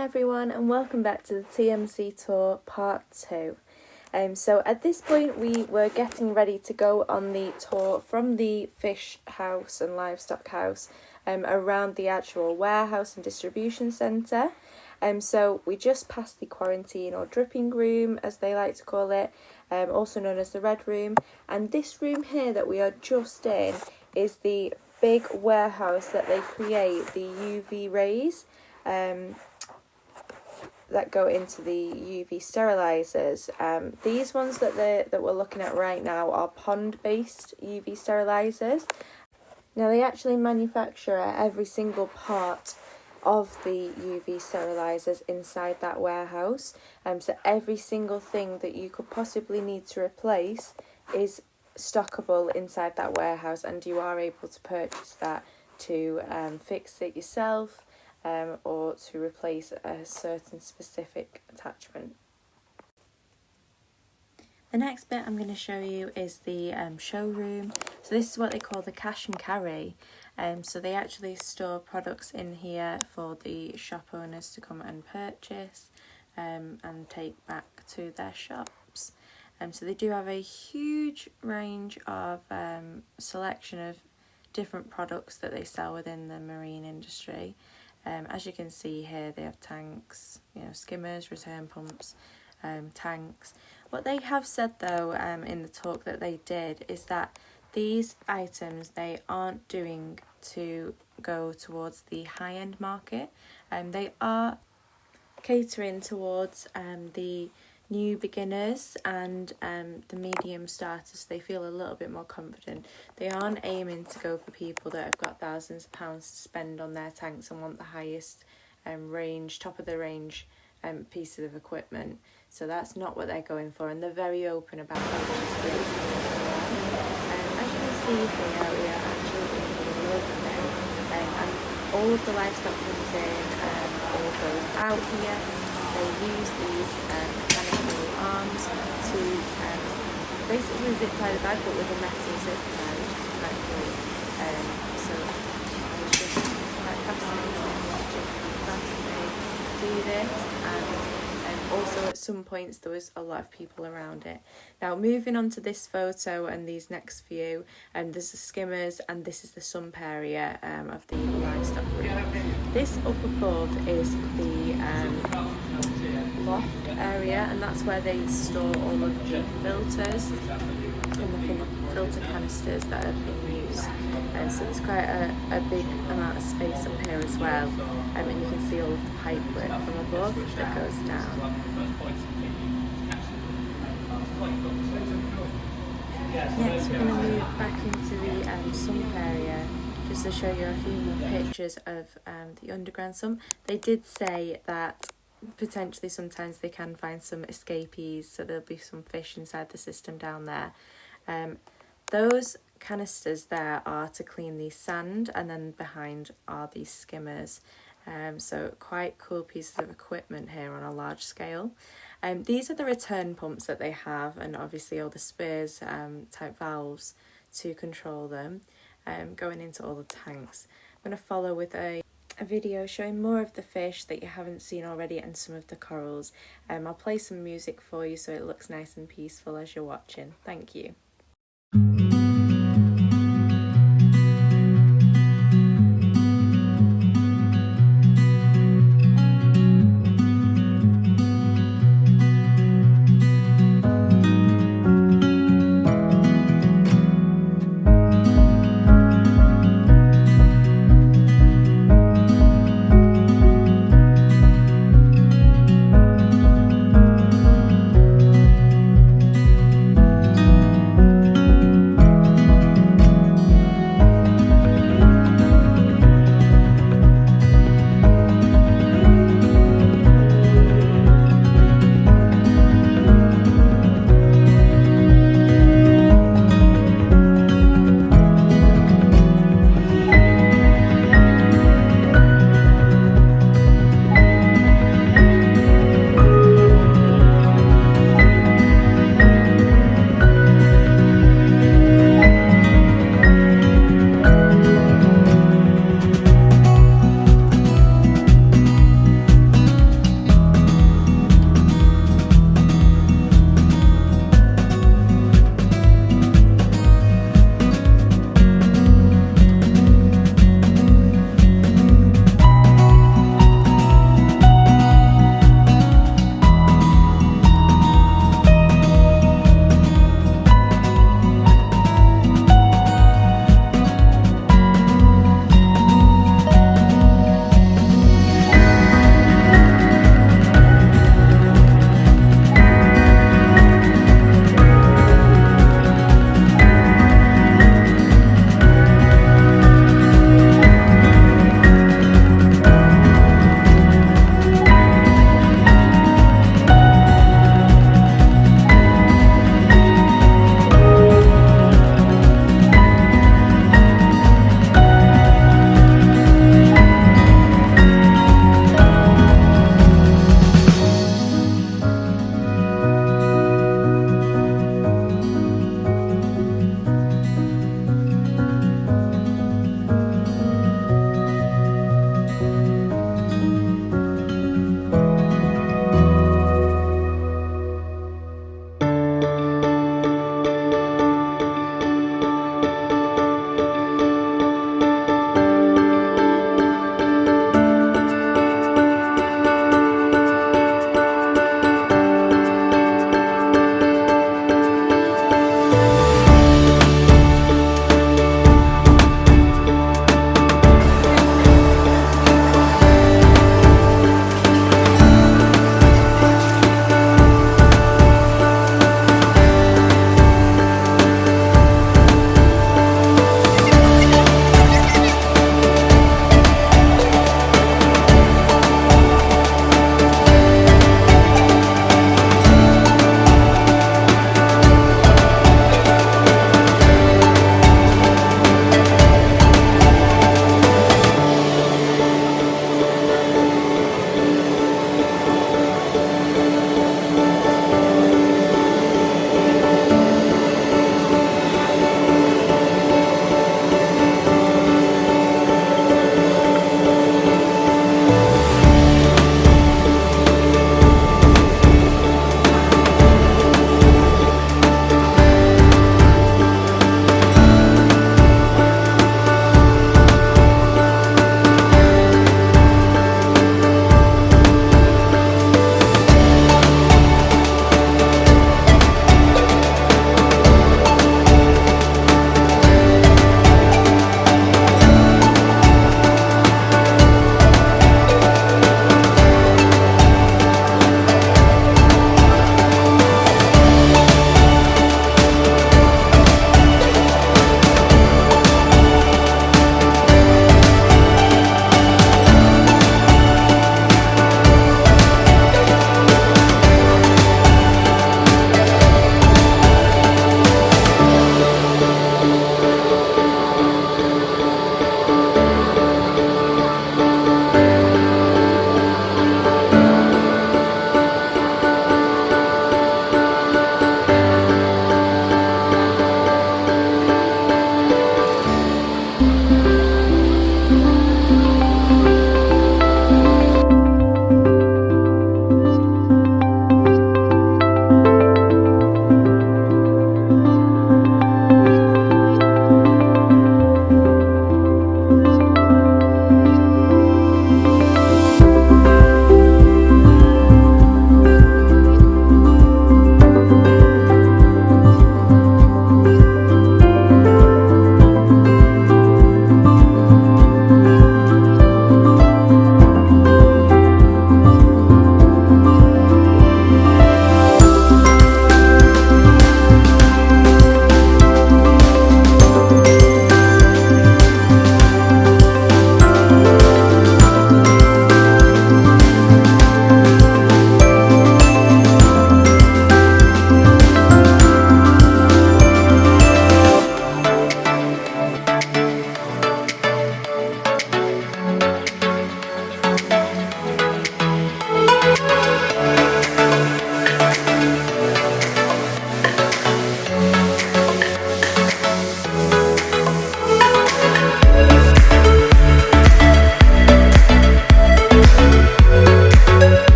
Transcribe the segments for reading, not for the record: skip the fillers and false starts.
everyone, and welcome back to the TMC tour part 2. So at this point we were getting ready to go on the tour from the fish house and livestock house around the actual warehouse and distribution centre. So we just passed the quarantine or dripping room, as they like to call it, also known as the red room, and this room here that we are just in is the big warehouse that they create the UV rays that go into the UV sterilizers. These ones that we're looking at right now are pond-based UV sterilizers. Now they actually manufacture every single part of the UV sterilizers inside that warehouse. So every single thing that you could possibly need to replace is stockable inside that warehouse, and you are able to purchase that to fix it yourself or to replace a certain specific attachment. The next bit I'm going to show you is the showroom. So this is what they call the cash and carry. So they actually store products in here for the shop owners to come and purchase and take back to their shops. So they do have a huge range of selection of different products that they sell within the marine industry. As you can see here, they have tanks, skimmers, return pumps, tanks. What they have said though in the talk that they did is that these items they aren't doing to go towards the high-end market. They are catering towards the new beginners and the medium starters. They feel a little bit more confident. They aren't aiming to go for people that have got thousands of pounds to spend on their tanks and want the highest range, top of the range pieces of equipment. So that's not what they're going for, and they're very open about that, which is great. As you can see here, we are actually in the middle of the day, and all of the livestock comes in, all goes out here. They use these mechanical arms to basically zip tie the bag, but with a metal zip tie, which is quite cool. So it's just quite fascinating watching how fast they do this, and also at some points there was a lot of people around it. Now moving on to this photo and these next few, there's the skimmers and this is the sump area of the livestock room. This up above is the loft area, and that's where they store all of the filters and the filter canisters that have been used. So there's quite a big amount of space up here as well, and you can see all of the pipework from above that goes down. Next we're going to move back into the sump area just to show you a few more pictures of the underground sump. They did say that potentially sometimes they can find some escapees, so there'll be some fish inside the system down there. Those canisters there are to clean the sand, and then behind are these skimmers. So quite cool pieces of equipment here on a large scale. These are the return pumps that they have, and obviously all the spares type valves to control them going into all the tanks. I'm going to follow with a video showing more of the fish that you haven't seen already and some of the corals. I'll play some music for you so it looks nice and peaceful as you're watching. Thank you.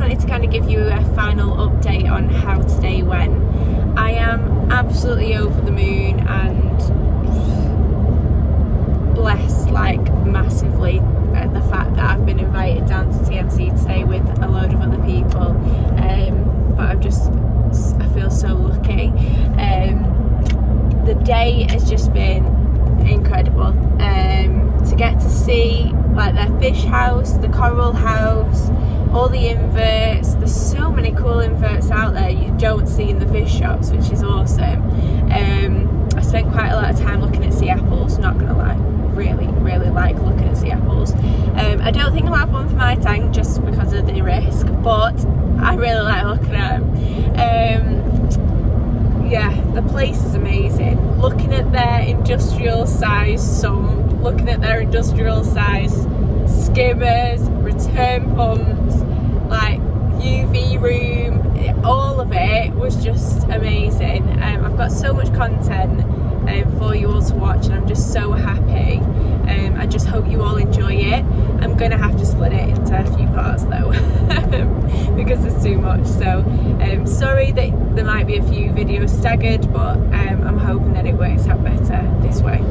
wanted to kind of give you a final update on how today went. I am absolutely over the moon and blessed, like, massively at the fact that I've been invited down to TMC today with a load of other people. But I feel so lucky. The day has just been incredible. To get to see like their fish house, the coral house, all the inverts. There's so many cool inverts out there you don't see in the fish shops, which is awesome. I spent quite a lot of time looking at sea apples, not gonna lie. Really like looking at sea apples. I don't think I'll have one for my tank just because of the risk, but I really like looking at them. Yeah, the place is amazing. Looking at their industrial size Sump, looking at their industrial size skimmers, return pumps, like UV room, all of it was just amazing. I've got so much content for you all to watch, and I'm just so happy. I just hope you all enjoy it. I'm gonna have to split it into a few parts though because there's too much, so sorry that there might be a few videos staggered, but I'm hoping that it works out better this way.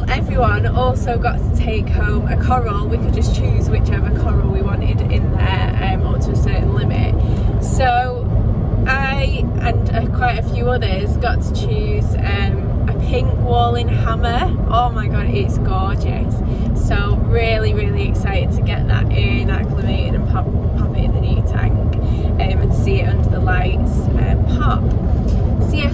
Everyone also got to take home a coral. We could just choose whichever coral we wanted in there, up to a certain limit. So I and quite a few others got to choose a pink walling hammer. Oh my god, it's gorgeous. So really excited to get that in, acclimated, and pop it in the new tank, and see it under the lights pop. So yeah,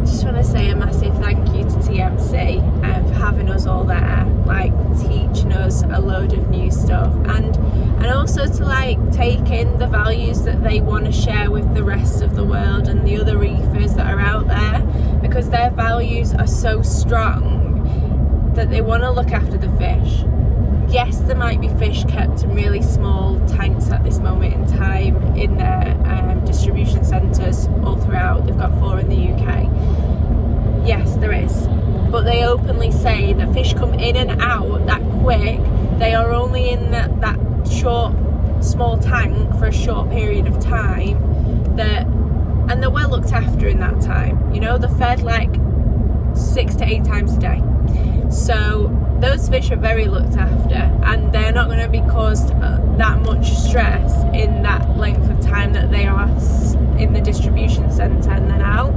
just want to say a massive thank you to TMC for having us all there, like teaching us a load of new stuff, and also to like take in the values that they want to share with the rest of the world and the other reefers that are out there, because their values are so strong that they want to look after the fish. Yes, there might be fish kept in really small tanks at this moment in time in their distribution centres all throughout. They've got 4 in the UK. Yes, there is. But they openly say that fish come in and out that quick. They are only in that short, small tank for a short period of time, and they're well looked after in that time. You know, they're fed like 6 to 8 times a day. So those fish are very looked after, and they're not going to be caused that much stress in that length of time that they are in the distribution centre and then out.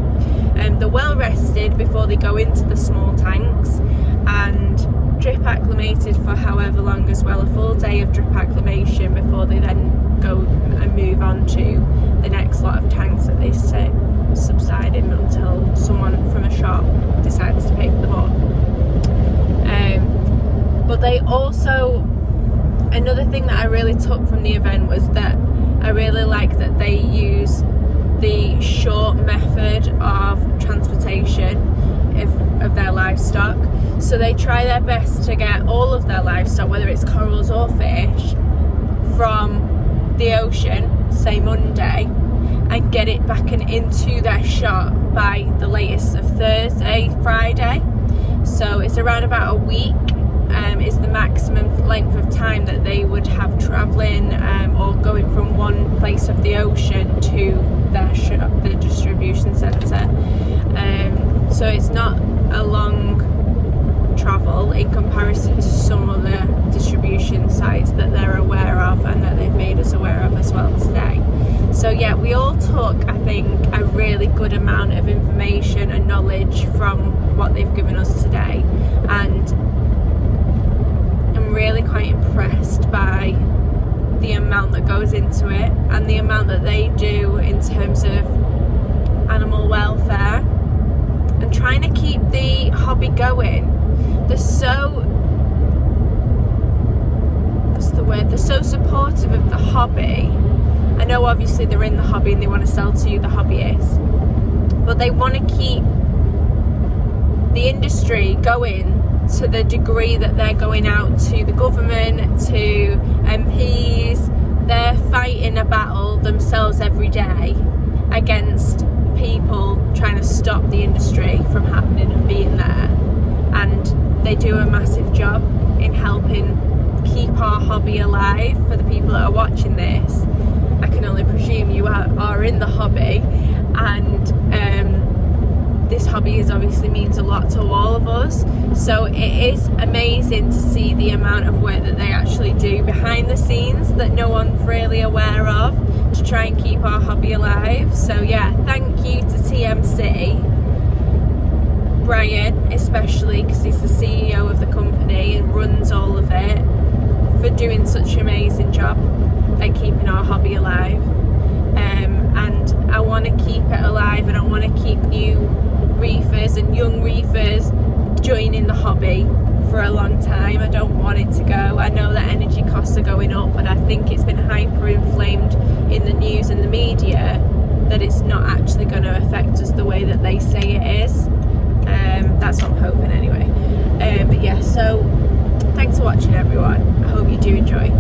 They're well rested before they go into the small tanks, and drip acclimated for however long as well, a full day of drip acclimation before they then go and move on to the next lot of tanks that they sit subsiding until someone from a shop decides to pick them up. But they also, another thing that I really took from the event was that I really like that they use the short method of transportation of their livestock. So they try their best to get all of their livestock, whether it's corals or fish, from the ocean, say Monday, and get it back and into their shop by the latest of Thursday, Friday. So it's around about a week is the maximum length of time that they would have travelling or going from one place of the ocean to their shop, the distribution centre. So it's not a long travel in comparison to some other distribution sites that they're aware of and that they've made us aware of as well today. So yeah, we all took, I think, a really good amount of information and knowledge from what they've given us today, and I'm really quite impressed by the amount that goes into it and the amount that they do in terms of animal welfare and trying to keep the hobby going. They're so, they're so supportive of the hobby. I know obviously they're in the hobby and they want to sell to the hobbyists, but they want to keep the industry going to the degree that they're going out to the government, to MPs. They're fighting a battle themselves every day against people trying to stop the industry from happening and being there, and they do a massive job. hobby alive. For the people that are watching this, I can only presume you are in the hobby, and this hobby obviously means a lot to all of us. So it is amazing to see the amount of work that they actually do behind the scenes that no one's really aware of, to try and keep our hobby alive. So yeah, thank you to TMC, Brian especially, because he's the CEO of the company and runs all of it, for doing such an amazing job at keeping our hobby alive. And I want to keep it alive, and I want to keep new reefers and young reefers joining the hobby for a long time. I don't want it to go. I know that energy costs are going up, but I think it's been hyper inflamed in the news and the media that it's not actually going to affect us the way that they say it is. That's what I'm hoping anyway. But yeah, so thanks for watching everyone. I hope you do enjoy.